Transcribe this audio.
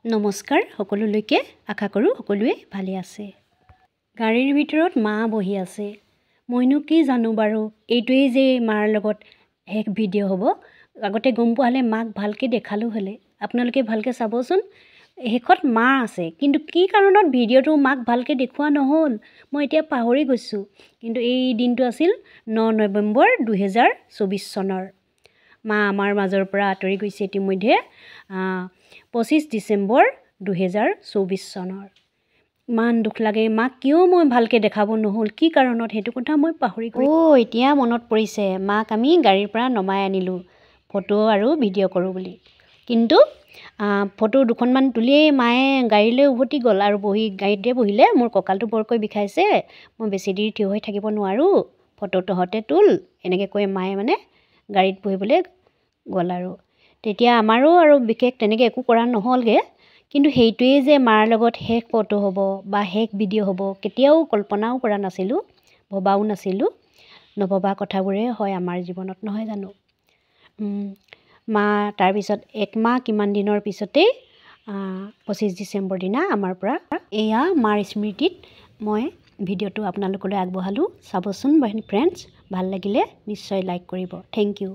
নমস্কাৰ সকলোলৈকে আশা কৰোঁ সকলোৱে ভালে আছে। গাড়ীৰ ভিতৰত মা বহি আছে। মইনো কি জানো বাৰু এইটোৱেই যে মাৰ লগত শেষ ভিডিঅ' হ'ব। আগতে গম পোৱা হ'লে মাক ভালকৈ দেখালোঁ হ'লে। আপোনালোকে ভালকৈ চাবচোন, শেষত মা আছে, কিন্তু কি কাৰণত ভিডিঅ'টো মাক ভালকৈ দেখুওৱা নহ'ল মই এতিয়া পাহৰি গৈছোঁ। কিন্তু এই দিনটো আছিল 9 নৱেম্বৰ 2024 চনৰ। মা আমাৰ মাজৰ পৰা আঁতৰি গৈছে ইতিমধ্যে 25 ডিচেম্বৰ 2024 চনৰ। ইমান দুখ লাগে, মাক কিয় মই ভালকৈ দেখাব নহ'ল, কি কাৰণত সেইটো কথা মই পাহৰি গৈছোঁ। এতিয়া মনত পৰিছে, মাক আমি গাড়ীৰ পৰা নমাই আনিলোঁ ফটো আৰু ভিডিঅ' কৰোঁ বুলি। কিন্তু ফটো দুখনমান তুলিয়েই মায়ে গাড়ীলৈ উভতি গ'ল আৰু গাড়ীতে বহিলে। মোৰ কঁকালটো বৰকৈ বিষাইছে, মই বেছি দেৰি থিয় হৈ থাকিব নোৱাৰোঁ, ফটো তহঁতে তোল, এনেকৈ কৈ মায়ে মানে গাড়ীত বহিবলৈ গ'ল আৰু। তেতিয়া আমাৰো আৰু বিশেষ তেনেকৈ একো কৰা নহ'লগৈ। কিন্তু সেইটোৱেই যে মাৰ লগত শেষ ফটো হ'ব বা শেষ ভিডিঅ' হ'ব কেতিয়াও কল্পনাও কৰা নাছিলোঁ, ভবাও নাছিলোঁ। নভবা কথাবোৰে হয় আমাৰ জীৱনত, নহয় জানো। মা তাৰপিছত 1 মাহ কিমান দিনৰ পিছতেই 25 ডিচেম্বৰ দিনা আমাৰ পৰা এয়া মাৰ স্মৃতিত মই ভিডিঅ'টো আপোনালোকলৈ আগবঢ়ালোঁ। চাবচোন ফ্ৰেণ্ডছ, ভাল লাগিলে নিশ্চয় লাইক কৰিব। Thank U.